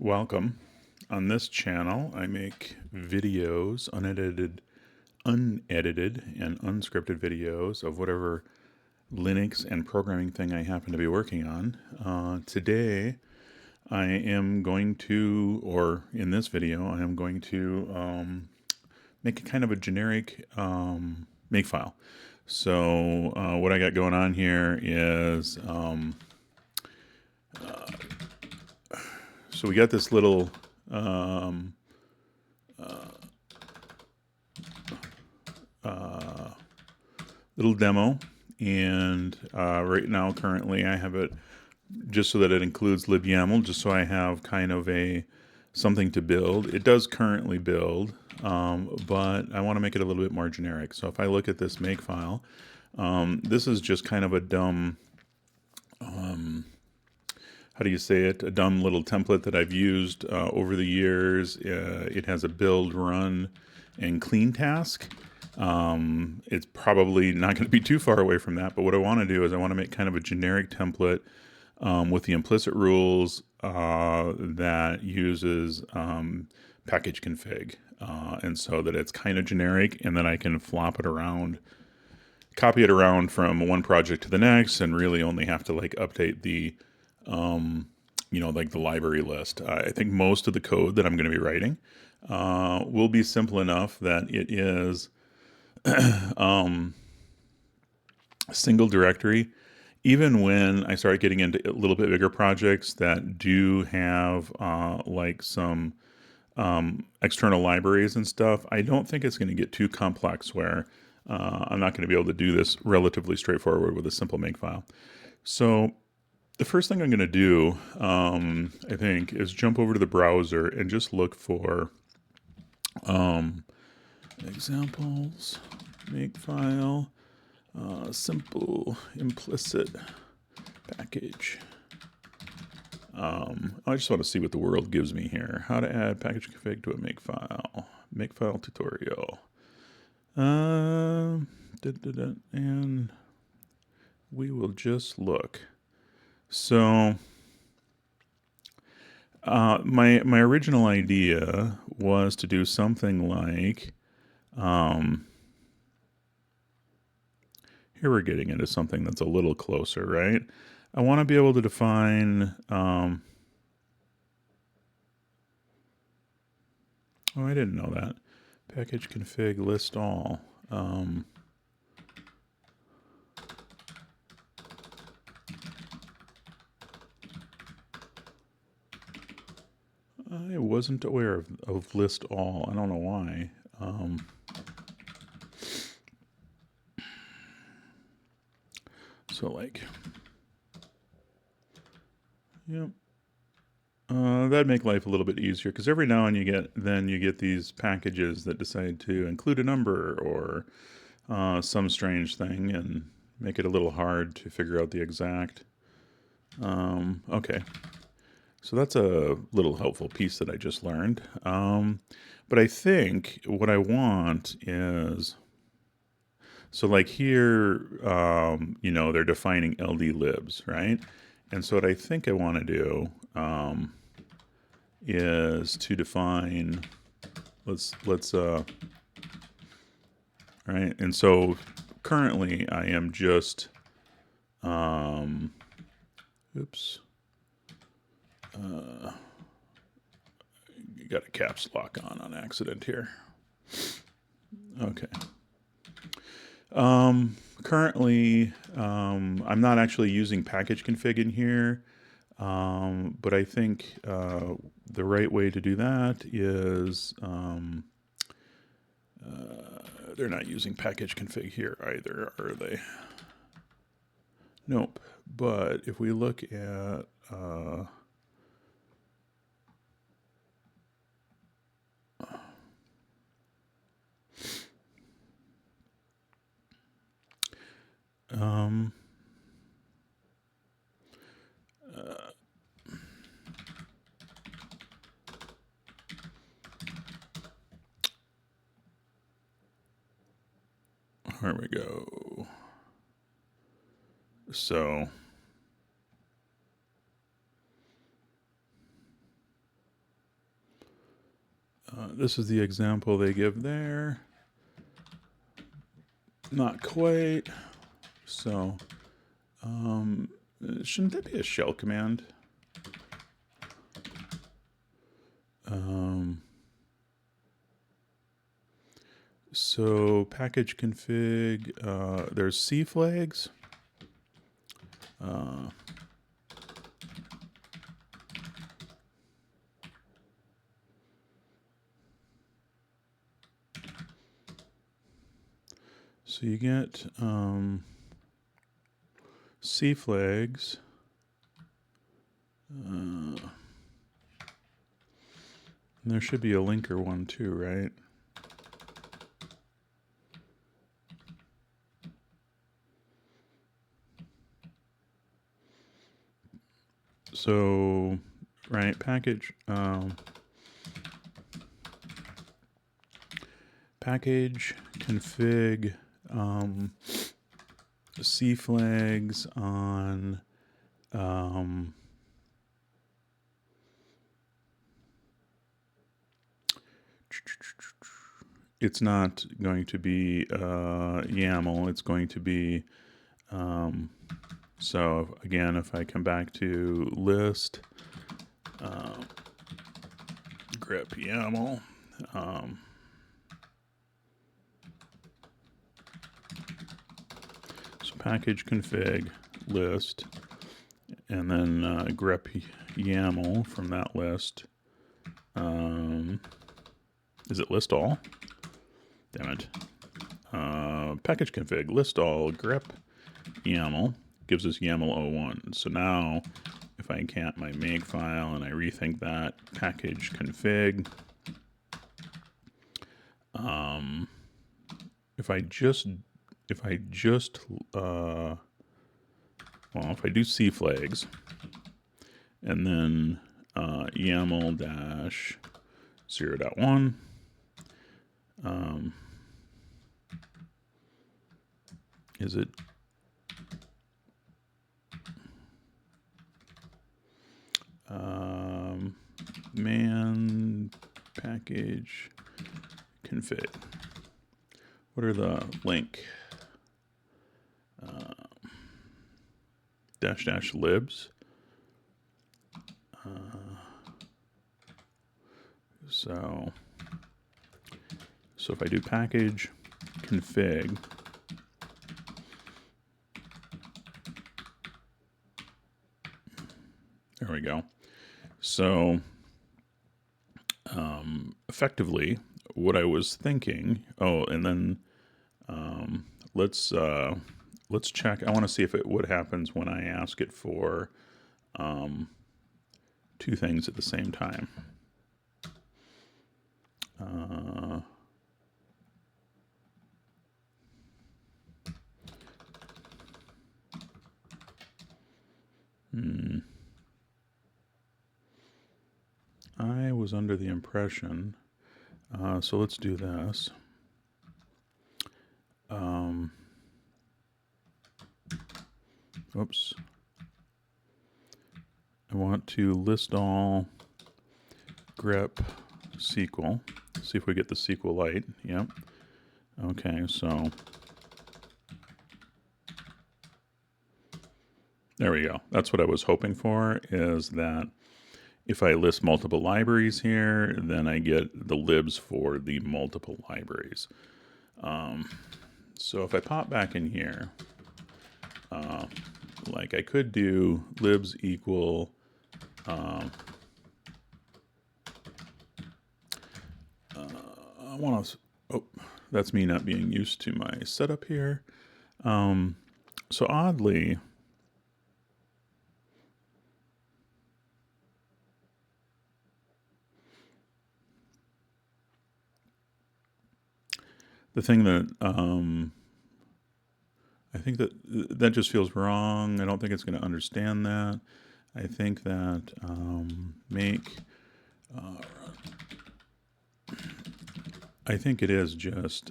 Welcome. On this channel, I make videos, unedited and unscripted videos of whatever Linux and programming thing I happen to be working on. Today, I am going to, or in this video, I am going to make a kind of a generic makefile. So what I got going on here is, so we got this little little demo, and right now currently I have it just so that it includes libyaml, just so I have kind of something to build. It does currently build, but I want to make it a little bit more generic. So if I look at this makefile, this is just kind of a dumb, how do you say it? A dumb little template that I've used over the years. It has a build, run, and clean task. It's probably not going to be too far away from that, but what I want to do is I want to make kind of a generic template with the implicit rules that uses package config, and so that it's kind of generic, and then I can flop it around, copy it around from one project to the next, and really only have to like update the like the library list. I think most of the code that I'm going to be writing will be simple enough that it is a single directory. Even when I start getting into a little bit bigger projects that do have like some external libraries and stuff, I don't think it's going to get too complex where I'm not going to be able to do this relatively straightforward with a simple makefile. So the first thing I'm going to do, I think, is jump over to the browser and just look for examples, makefile, simple implicit package. I just want to see what the world gives me here. How to add package config to a makefile. Makefile tutorial. And we will just look. So my original idea was to do something like, here we're getting into something that's a little closer, right? I want to be able to define, oh, I didn't know that. Package config list all. I wasn't aware of list all. I don't know why. So like, yep. That'd make life a little bit easier, because every now and then you get these packages that decide to include a number or some strange thing and make it a little hard to figure out the exact. Okay. So that's a little helpful piece that I just learned. But I think what I want is, so like here, they're defining LD libs, right? And so what I think I want to do is to define, all right? And so currently I am just, oops. You got a caps lock on accident here. Okay. Currently, I'm not actually using package config in here, but I think the right way to do that is, they're not using package config here either, are they? Nope. But if we look at, there we go. So This is the example they give there. Not quite. So, shouldn't that be a shell command? So package config, there's C flags. So you get C flags. There should be a linker one too, right? So, right, package config C flags on it's not going to be YAML, it's going to be so again, if I come back to list grep YAML, so package config list, and then grep YAML from that list. Is it list all? Damn it. Package config list all grep YAML gives us YAML 01. So now if I encant my make file and I rethink that package config, if I do C flags and then YAML dash 0.1, is it man package config? What are the link? Dash libs. So if I do package config, there we go. So effectively, what I was thinking. Oh, and then let's check. I want to see if what happens when I ask it for two things at the same time. I was under the impression, so let's do this. Oops. I want to list all grep SQL. See if we get the SQLite. Yep. Okay, so there we go. That's what I was hoping for, is that if I list multiple libraries here, then I get the libs for the multiple libraries. So if I pop back in here, like I could do libs equal I want to, oh, that's me not being used to my setup here. So oddly, the thing that I think that just feels wrong. I don't think it's going to understand that. I think that make I think it is just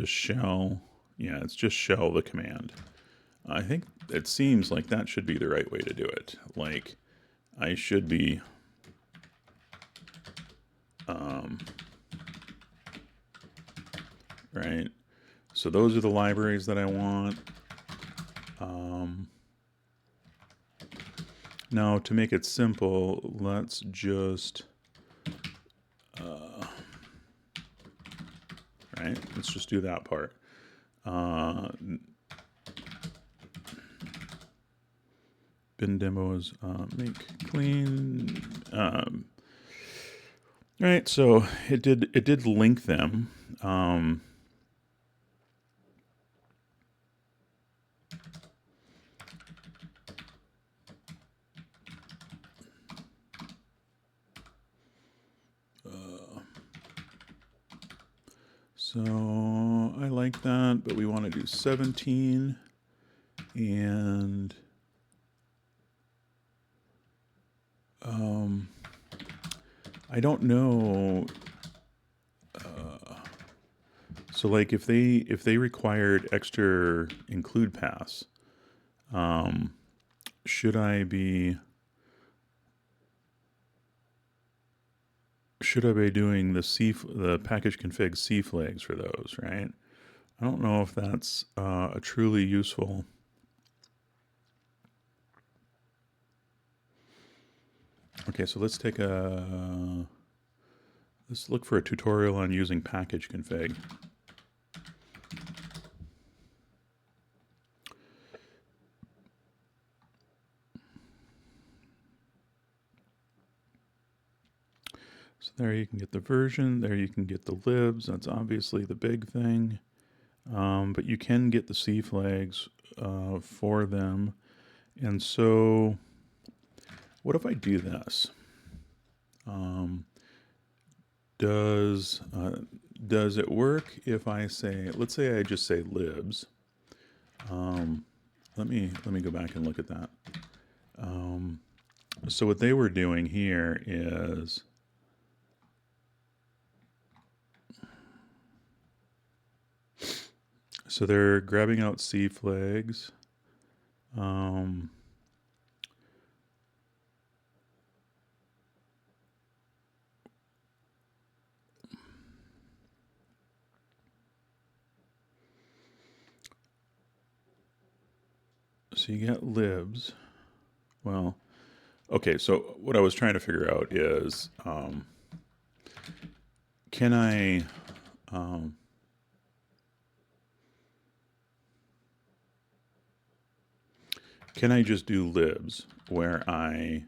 shell. Yeah, it's just shell the command. I think it seems like that should be the right way to do it. Like I should be Right. So those are the libraries that I want. Now to make it simple, let's just, right, let's just do that part. Bin demos, make clean. Right, so it did link them. So I like that, but we want to do 17 and I don't know. So like if they required extra include paths, should I be doing the package config C flags for those, right? I don't know if that's a truly useful. Okay, so let's look for a tutorial on using package config. So there you can get the version, there you can get the libs, that's obviously the big thing. But you can get the C flags for them. And so what if I do this? Does it work if I say, let's say I just say libs. Let me go back and look at that. So what they were doing here is so they're grabbing out C flags. So you got libs. Well, okay, so what I was trying to figure out is can I just do libs where I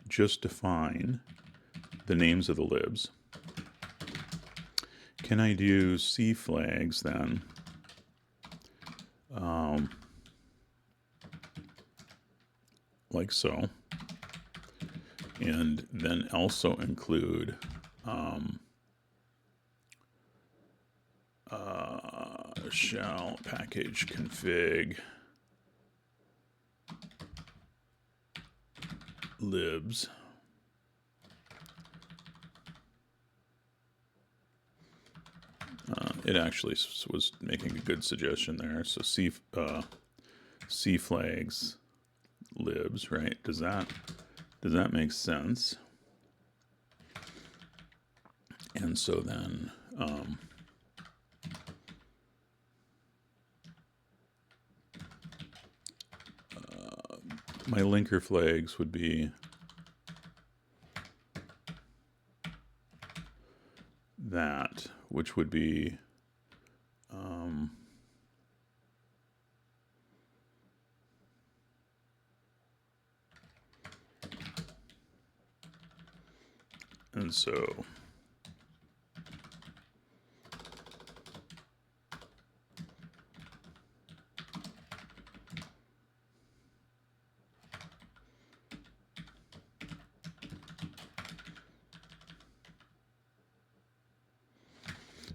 just define the names of the libs? Can I do C flags then? Like so. And then also include shall package config libs. It actually was making a good suggestion there. So C flags libs, right? Does that make sense? And so then my linker flags would be that, which would be and so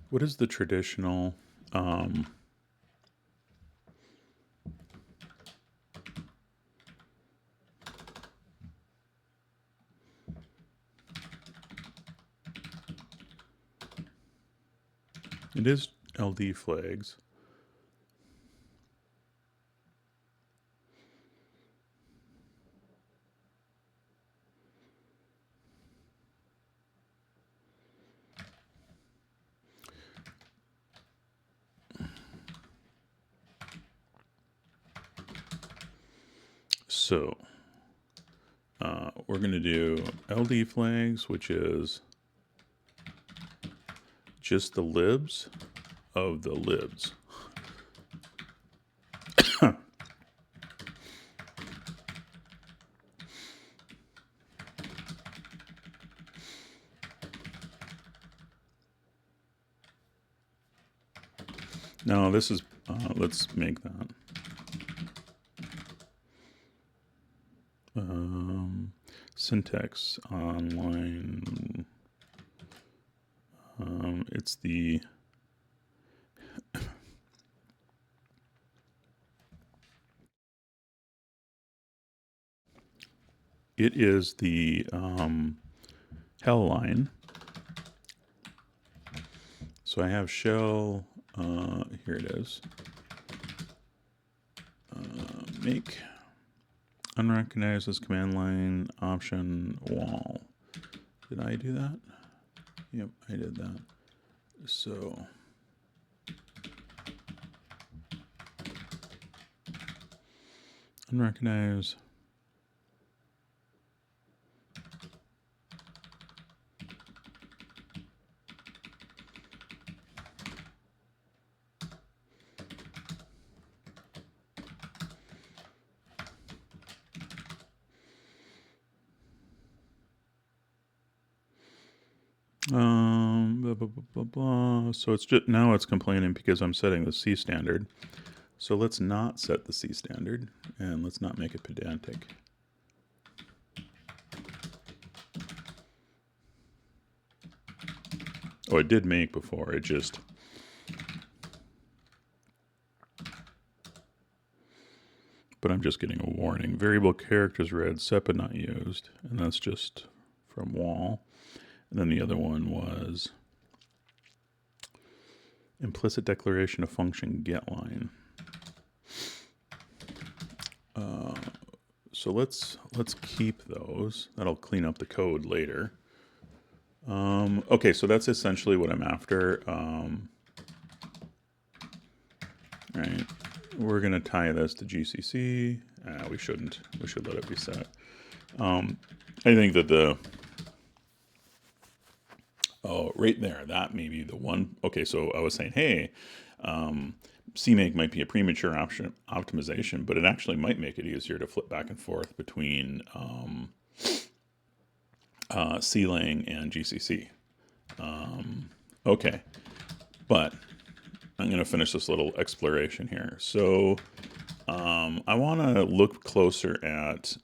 what is the traditional it is LD flags. So we're going to do LD flags, which is just the libs of the libs. No, this is, let's make that. Syntax online. It's the it is the hell line. So I have shell. Here it is. Make unrecognized as command line option wall. Did I do that? Yep, I did that. So unrecognized. Blah, blah, blah, blah, blah. So it's just now it's complaining because I'm setting the C standard. So let's not set the C standard and let's not make it pedantic. Oh, it did make before. It just but I'm just getting a warning. Variable characters read, SEPA not used, and that's just from wall. And then the other one was implicit declaration of function getLine. So let's keep those. That'll clean up the code later. Okay, so that's essentially what I'm after. Right, we're gonna tie this to GCC. We shouldn't. We should let it be set. I think that right there, that may be the one. Okay, so I was saying, hey, CMake might be a premature optimization, but it actually might make it easier to flip back and forth between CLang and GCC. Okay, but I'm going to finish this little exploration here. So I want to look closer at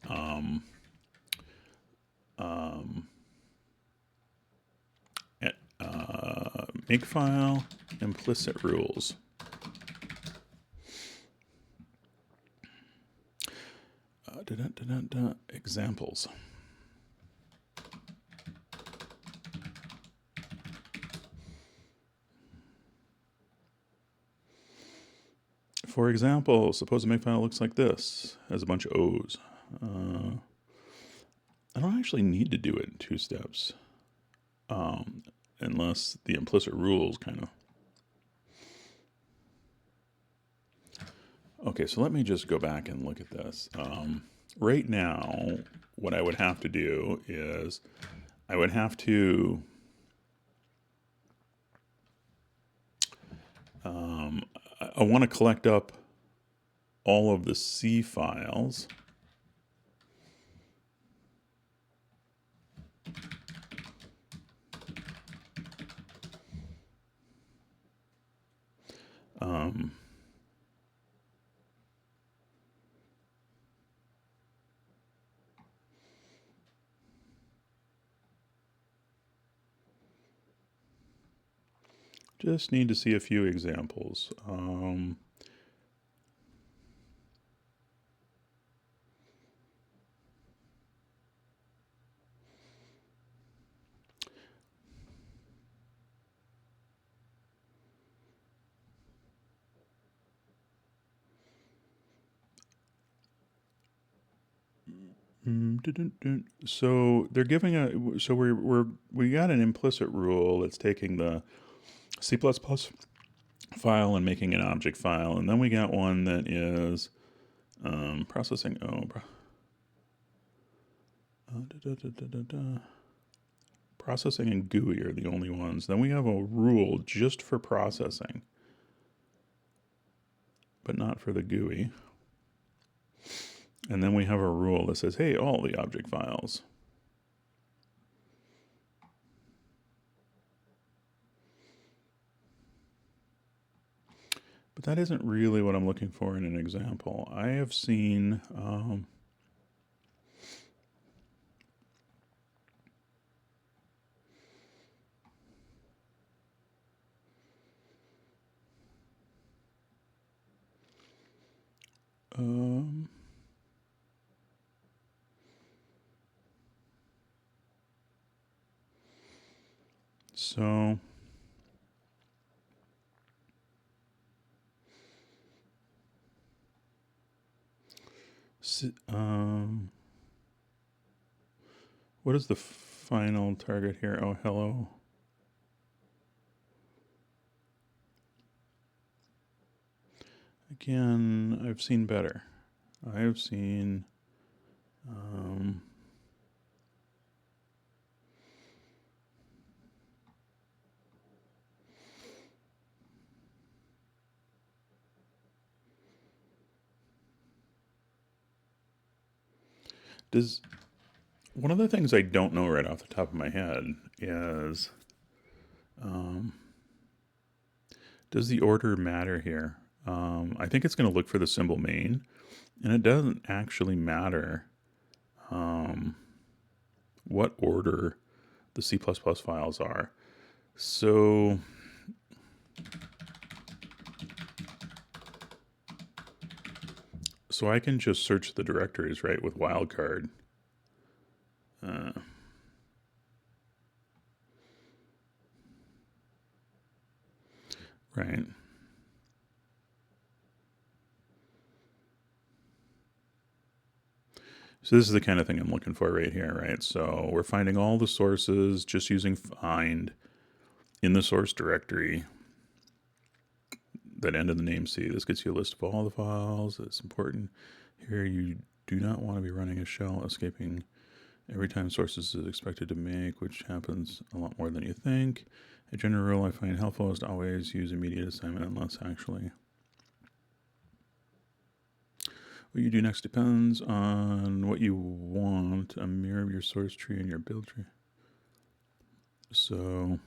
makefile implicit rules. Examples. For example, suppose a makefile looks like this, has a bunch of O's. I don't actually need to do it in 2 steps, unless the implicit rules kind of. Okay, so let me just go back and look at this. Right now, what I would have to do is I would have to I want to collect up all of the C files. Just need to see a few examples. So they're giving a, so we got an implicit rule that's taking the C++ file and making an object file, and then we got one that is processing. Processing and GUI are the only ones. Then we have a rule just for processing, but not for the GUI. And then we have a rule that says, hey, all the object files. But that isn't really what I'm looking for in an example. I have seen so what is the final target here? Oh, hello. Again, I've seen better. I have seen does one of the things I don't know right off the top of my head is does the order matter here? I think it's going to look for the symbol main, and it doesn't actually matter what order the C++ files are. So I can just search the directories, right, with wildcard. Right. So this is the kind of thing I'm looking for right here, right? So we're finding all the sources just using find in the source directory that end in the name C. This gets you a list of all the files. It's important. Here you do not want to be running a shell escaping every time sources is expected to make, which happens a lot more than you think. A general rule I find helpful is to always use immediate assignment unless actually. What you do next depends on what you want, a mirror of your source tree and your build tree. So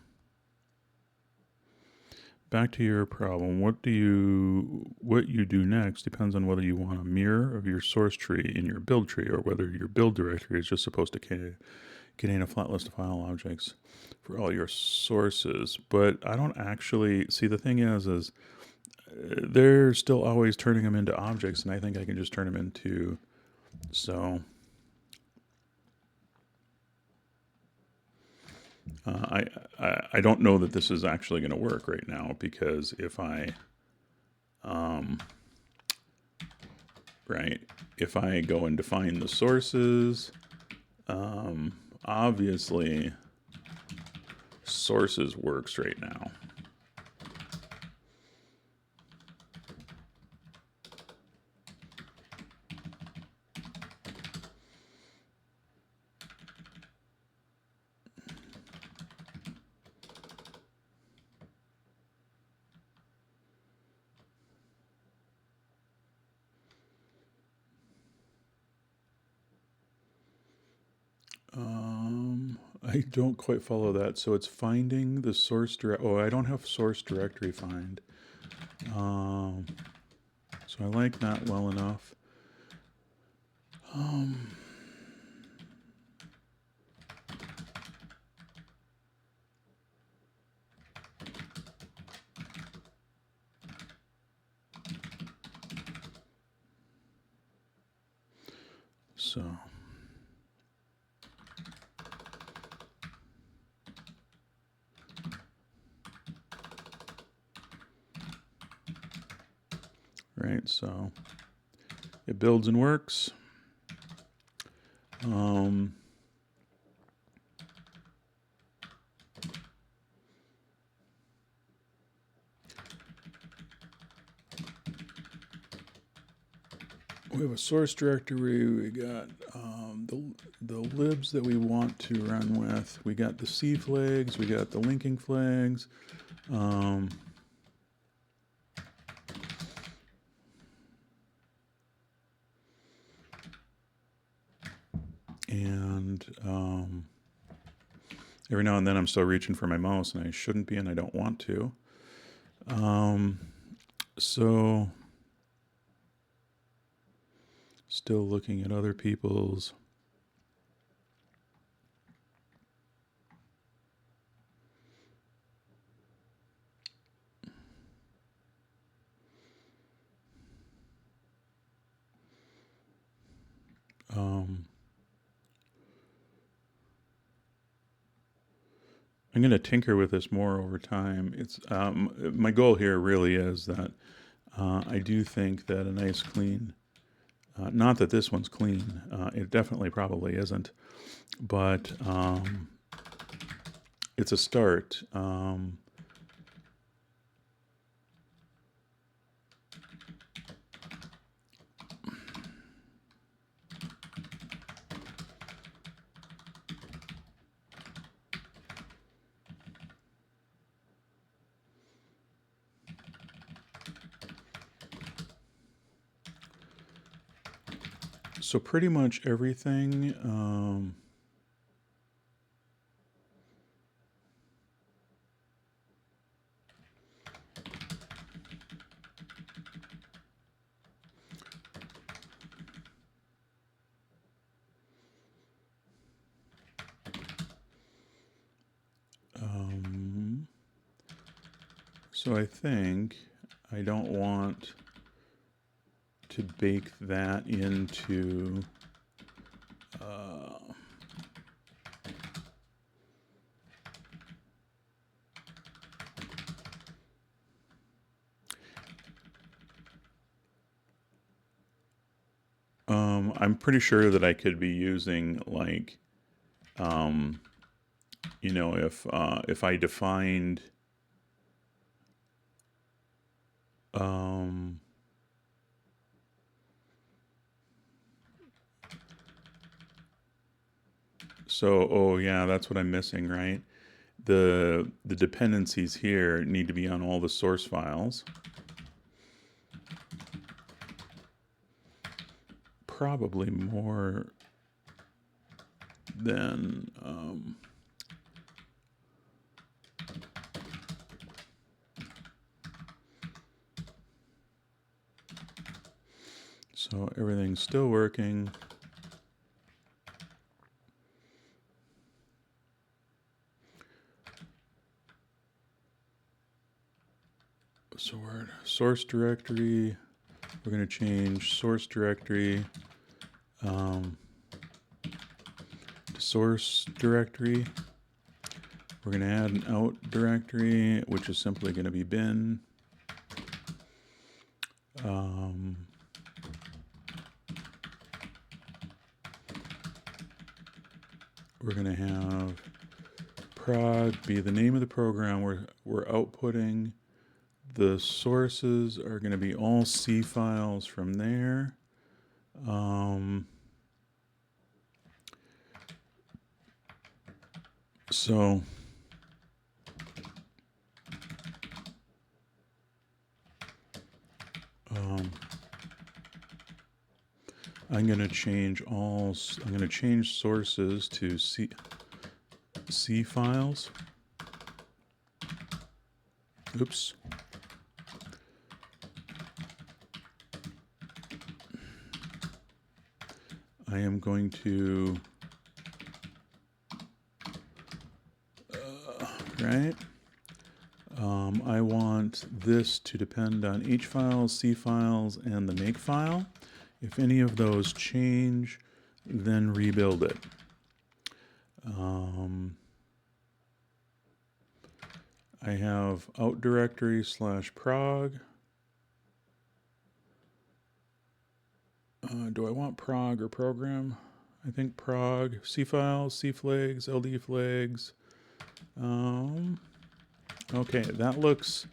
back to your problem. What you do next depends on whether you want a mirror of your source tree in your build tree or whether your build directory is just supposed to contain a flat list of file objects for all your sources. But I don't actually see, the thing is they're still always turning them into objects, and I think I can just turn them into, so I don't know that this is actually going to work right now, because if I if I go and define the sources, obviously sources works right now. I don't quite follow that. So it's finding the source direct. Oh, I don't have source directory find. So I like that well enough. So right, so it builds and works. we have a source directory. We got the libs that we want to run with. We got the C flags. We got the linking flags. And every now and then I'm still reaching for my mouse, and I shouldn't be, and I don't want to. So still looking at other people's. I'm going to tinker with this more over time. It's my goal here really is that I do think that a nice clean, not that this one's clean, it definitely probably isn't, but it's a start. So pretty much everything, so I think I don't want to bake that into I'm pretty sure that I could be using like you know, if I defined so oh yeah, that's what I'm missing, right? The dependencies here need to be on all the source files. Probably more than so everything's still working. So we're source directory. We're going to change source directory to source directory. We're going to add an out directory, which is simply going to be bin. We're going to have prog be the name of the program we're outputting. The sources are going to be all C files from there. So I'm going to change sources to C files. Oops. I am going to right. I want this to depend on H files, C files, and the make file. If any of those change, then rebuild it. I have out directory / prog. Do I want prog or program? I think prog, C files, C flags, LD flags. Okay, that looks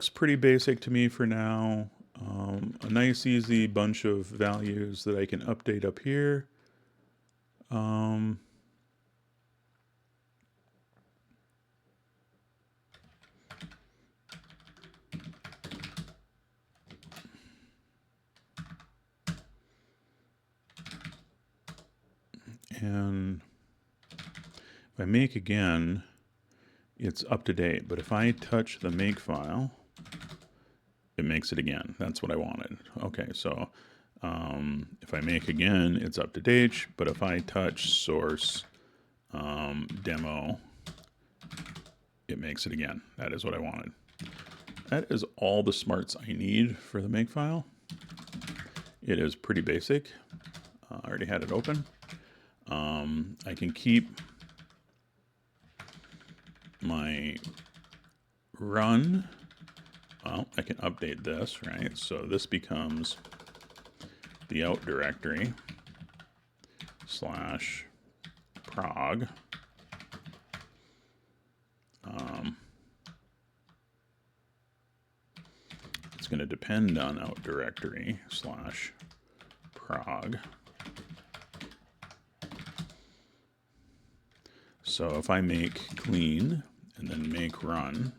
pretty basic to me for now. A nice easy bunch of values that I can update up here. And if I make again, it's up to date. But if I touch the make file, it makes it again. That's what I wanted. Okay, so if I make again, it's up to date. But if I touch source demo, it makes it again. That is what I wanted. That is all the smarts I need for the make file. It is pretty basic. I already had it open. I can keep my run. Well, I can update this, right? So this becomes the out directory / prog. It's going to depend on out directory / prog. So if I make clean and then make run,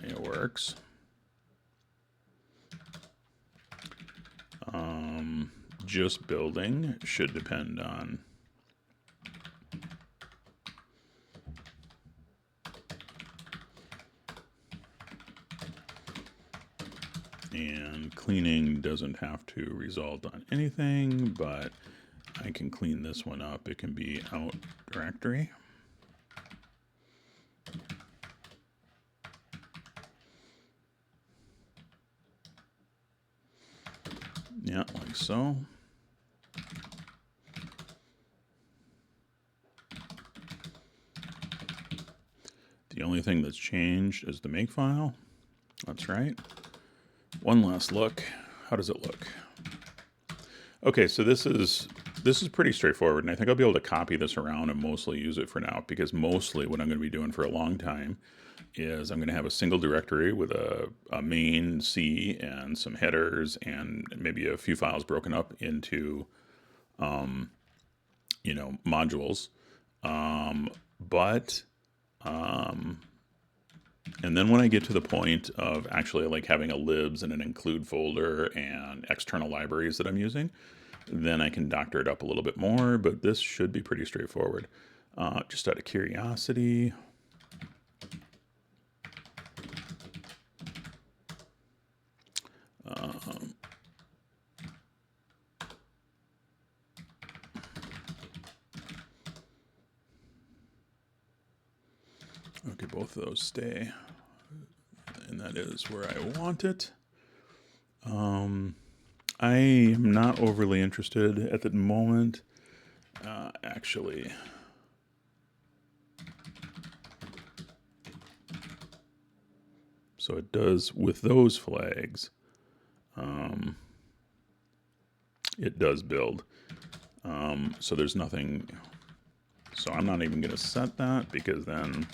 it works. Just building should depend on and cleaning doesn't have to result on anything, but I can clean this one up. It can be out directory. Yeah, like so. The only thing that's changed is the make file. That's right. One last look. How does it look? Okay, so this is pretty straightforward, and I think I'll be able to copy this around and mostly use it for now, because mostly what I'm going to be doing for a long time is I'm going to have a single directory with a main C and some headers and maybe a few files broken up into modules. And then when I get to the point of actually like having a libs and an include folder and external libraries that I'm using, then I can doctor it up a little bit more, but this should be pretty straightforward. Just out of curiosity. Okay, both of those stay. And that is where I want it. I am not overly interested at the moment. Actually, so it does with those flags. It does build. So there's nothing. So I'm not even going to set that, because then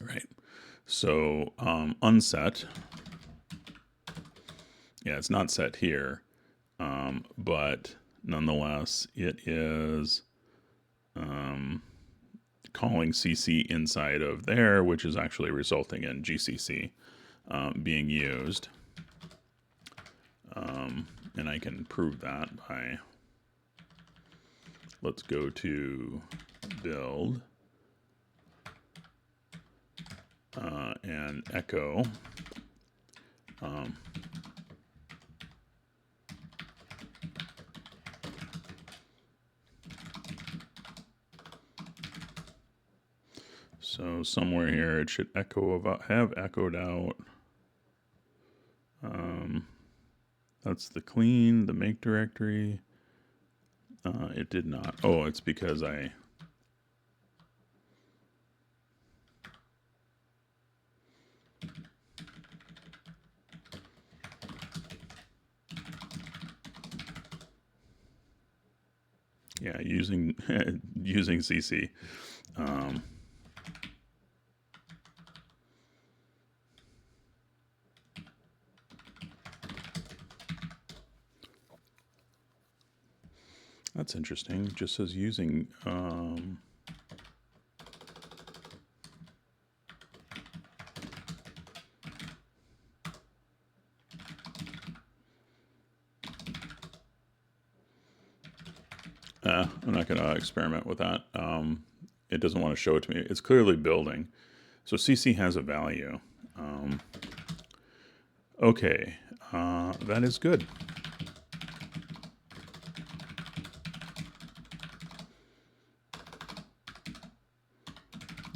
right. So unset. Yeah, it's not set here, but nonetheless, it is calling CC inside of there, which is actually resulting in GCC being used. And I can prove that by, let's go to build and echo. So somewhere here it should have echoed out. That's the clean, the make directory. It did not. Oh, it's because I using using CC. That's interesting. It just says using. I'm not going to experiment with that. It doesn't want to show it to me. It's clearly building. So CC has a value. Okay, that is good.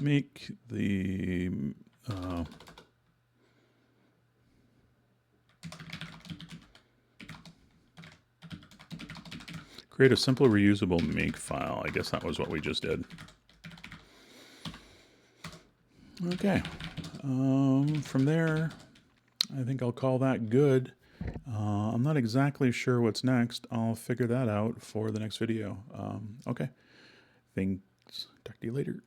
Make the create a simple reusable make file. I guess that was what we just did. Okay, from there, I think I'll call that good. I'm not exactly sure what's next. I'll figure that out for the next video. Okay, thanks. Talk to you later.